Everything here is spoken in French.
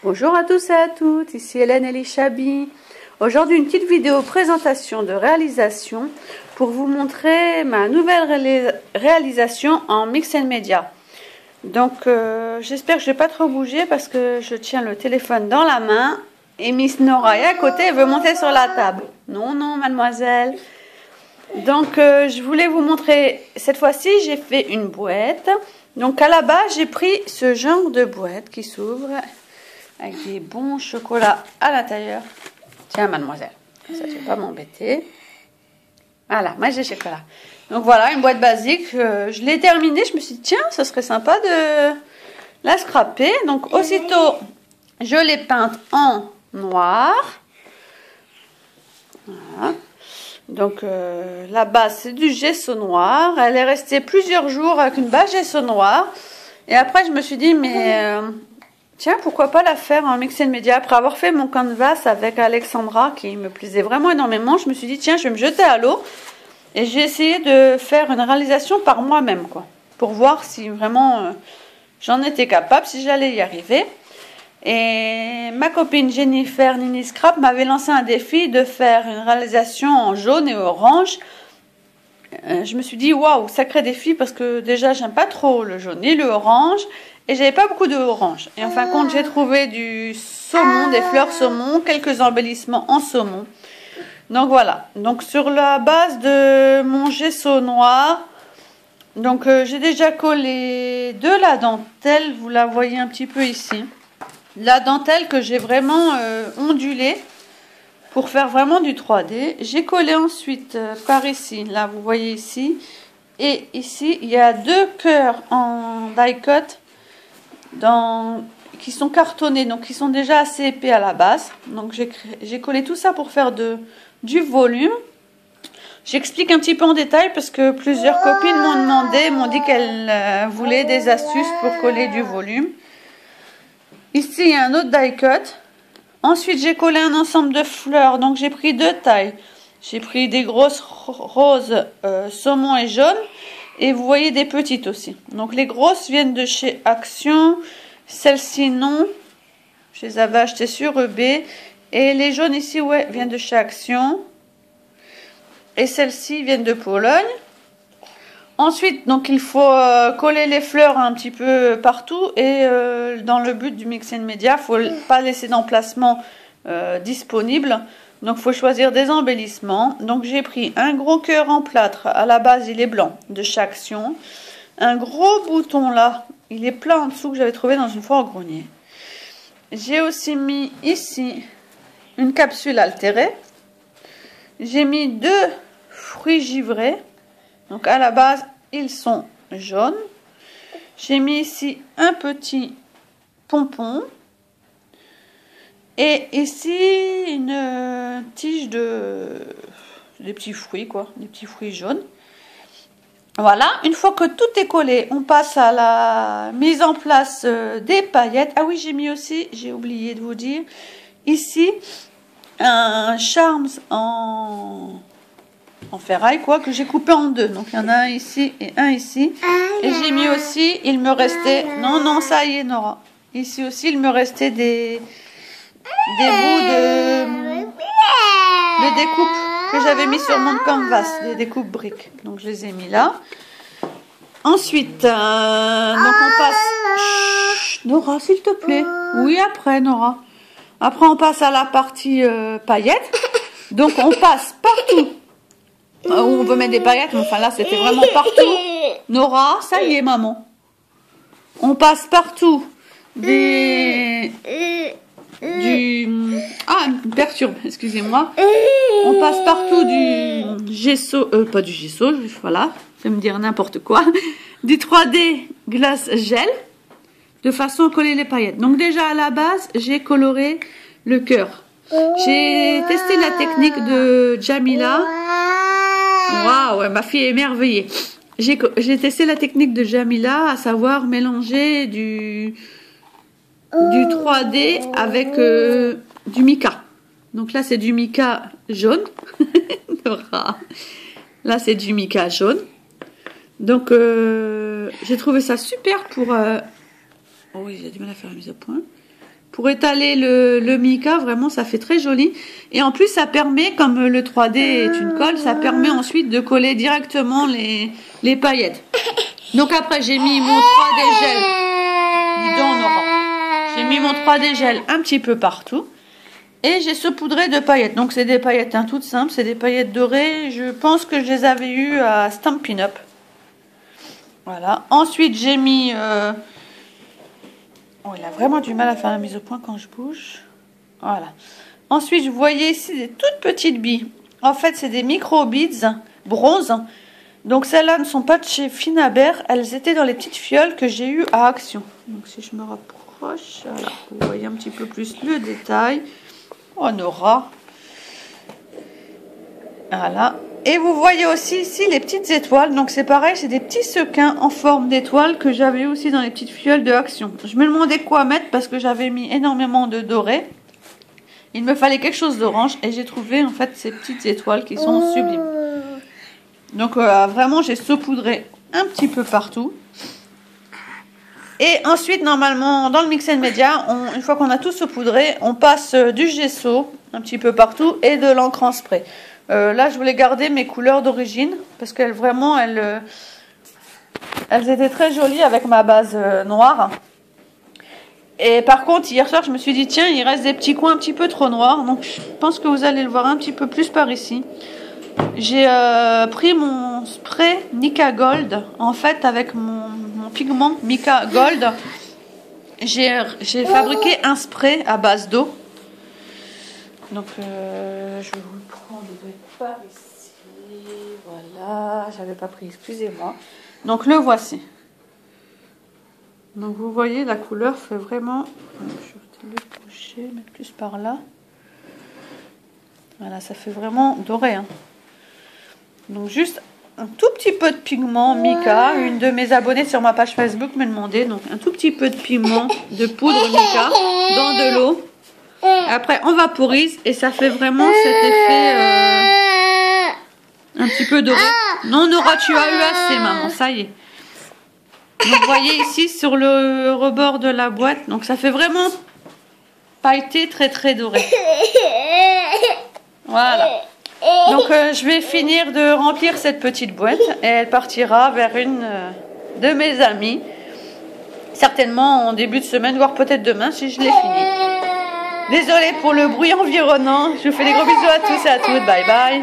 Bonjour à tous et à toutes, ici Hélène Elishabi. Aujourd'hui une petite vidéo présentation de réalisation pour vous montrer ma nouvelle réalisation en mix and media. Donc j'espère que je ne vais pas trop bouger parce que je tiens le téléphone dans la main et Miss Nora est à côté et veut monter sur la table. Non, non mademoiselle. Donc je voulais vous montrer, cette fois-ci j'ai fait une boîte. Donc à la base j'ai pris ce genre de boîte qui s'ouvre avec des bons chocolats à l'intérieur. Tiens, mademoiselle, ça ne va pas m'embêter. Voilà, moi j'ai chocolat. Donc voilà, une boîte basique. Je l'ai terminée, je me suis dit, tiens, ça serait sympa de la scraper. Donc aussitôt, je l'ai peinte en noir. Voilà. Donc la base, c'est du gesso noir. Elle est restée plusieurs jours avec une base gesso noir. Et après, je me suis dit, mais... tiens, pourquoi pas la faire en mix and media. Après avoir fait mon canvas avec Alexandra qui me plaisait vraiment énormément, je me suis dit tiens, je vais me jeter à l'eau et j'ai essayé de faire une réalisation par moi-même, quoi, pour voir si vraiment j'en étais capable, si j'allais y arriver. Et ma copine Jennifer Nini Scrap m'avait lancé un défi de faire une réalisation en jaune et orange. Je me suis dit waouh, sacré défi, parce que déjà j'aime pas trop le jaune et le orange. Et j'avais pas beaucoup de orange. Et en fin de compte, j'ai trouvé du saumon, des fleurs saumon, quelques embellissements en saumon. Donc voilà. Donc sur la base de mon gesso noir, donc j'ai déjà collé de la dentelle. Vous la voyez un petit peu ici. La dentelle que j'ai vraiment ondulée pour faire vraiment du 3D. J'ai collé ensuite par ici. Là, vous voyez ici. Et ici, il y a deux cœurs en die cut. Qui sont cartonnés, donc qui sont déjà assez épais à la base. Donc j'ai collé tout ça pour faire du volume. J'explique un petit peu en détail parce que plusieurs copines m'ont dit qu'elles voulaient des astuces pour coller du volume. Ici il y a un autre die cut. Ensuite j'ai collé un ensemble de fleurs, donc j'ai pris deux tailles. J'ai pris des grosses roses saumon et jaune. Et vous voyez des petites aussi. Donc les grosses viennent de chez Action. Celles-ci non. Je les avais achetées sur eBay. Et les jaunes ici, ouais, viennent de chez Action. Et celles-ci viennent de Pologne. Ensuite, donc il faut coller les fleurs un petit peu partout. Et dans le but du mix and media, il ne faut pas laisser d'emplacement disponible. Donc, il faut choisir des embellissements. Donc, j'ai pris un gros cœur en plâtre. À la base, il est blanc de chez Action. Un gros bouton là. Il est plein en dessous que j'avais trouvé dans une foire au grenier. J'ai aussi mis ici une capsule altérée. J'ai mis deux fruits givrés. Donc, à la base, ils sont jaunes. J'ai mis ici un petit pompon. Et ici, une tige des petits fruits, quoi. Des petits fruits jaunes. Voilà. Une fois que tout est collé, on passe à la mise en place des paillettes. Ah oui, j'ai mis aussi, j'ai oublié de vous dire, ici, un charms en ferraille, quoi, que j'ai coupé en deux. Donc, il y en a un ici et un ici. Et j'ai mis aussi, il me restait... Non, non, ça y est, Nora. Ici aussi, il me restait des bouts de découpe que j'avais mis sur mon canvas, des découpes briques. Donc je les ai mis là. Ensuite, donc on passe... Chut, Nora, s'il te plaît. Oui, après, Nora. Après, on passe à la partie paillettes. Donc on passe partout où on veut mettre des paillettes. Mais enfin là, c'était vraiment partout. Nora, ça y est, maman. On passe partout perturbe, excusez-moi. On passe partout du gesso, pas du gesso, voilà, je vais me dire n'importe quoi, du 3D glace gel, de façon à coller les paillettes. Donc déjà à la base, j'ai coloré le cœur. J'ai testé la technique de Jamila. Waouh, ma fille est émerveillée. J'ai testé la technique de Jamila, à savoir mélanger du 3D avec du mica. Donc là, c'est du mica jaune. Là, c'est du mica jaune. Donc, j'ai trouvé ça super pour... Oh oui, j'ai du mal à faire la mise au point. pour étaler le mica. Vraiment, ça fait très joli. Et en plus, ça permet, comme le 3D est une colle, ça permet ensuite de coller directement les paillettes. Donc après, j'ai mis mon 3D gel. Dis donc, Nora. J'ai mis mon 3D gel un petit peu partout. Et j'ai saupoudré de paillettes. Donc c'est des paillettes toutes simples, c'est des paillettes dorées. Je pense que je les avais eues à Stampin' Up. Voilà. Ensuite, j'ai mis... Oh, il a vraiment du mal à faire la mise au point quand je bouge. Voilà. Ensuite, vous voyez ici des toutes petites billes. En fait, c'est des micro beads bronze. Donc celles-là ne sont pas de chez Finabert. Elles étaient dans les petites fioles que j'ai eues à Action. Donc si je me rapproche, voilà, vous voyez un petit peu plus le détail. Oh, Nora. Voilà. Et vous voyez aussi ici les petites étoiles. Donc c'est pareil, c'est des petits sequins en forme d'étoiles que j'avais aussi dans les petites fioles de Action. Je me demandais quoi mettre parce que j'avais mis énormément de doré. Il me fallait quelque chose d'orange et j'ai trouvé en fait ces petites étoiles qui sont sublimes. Donc vraiment j'ai saupoudré un petit peu partout. Et ensuite normalement dans le Mix & Media, une fois qu'on a tout saupoudré, on passe du gesso un petit peu partout et de l'encre en spray. Là je voulais garder mes couleurs d'origine parce qu'elles vraiment elles étaient très jolies avec ma base noire. Et par contre hier soir je me suis dit tiens il reste des petits coins un petit peu trop noirs. Donc je pense que vous allez le voir un petit peu plus par ici. J'ai pris mon spray Mica Gold. En fait, avec mon pigment Mica Gold, j'ai fabriqué un spray à base d'eau. Donc, je vais vous le prendre par ici. Voilà, j'avais pas pris, excusez-moi. Donc, le voici. Donc, vous voyez, la couleur fait vraiment... Je vais le coucher, mettre plus par là. Voilà, ça fait vraiment doré, hein. Donc juste un tout petit peu de pigment mica. Une de mes abonnées sur ma page Facebook me demandait. Donc un tout petit peu de pigment de poudre mica dans de l'eau. Après on vaporise et ça fait vraiment cet effet un petit peu doré. Non Nora, tu as eu assez maman, ça y est. Donc vous voyez ici sur le rebord de la boîte. Donc ça fait vraiment pailleté très très doré. Voilà. Donc je vais finir de remplir cette petite boîte et elle partira vers une de mes amies. Certainement en début de semaine, voire peut-être demain si je l'ai fini. Désolée pour le bruit environnant. Je vous fais des gros bisous à tous et à toutes. Bye bye.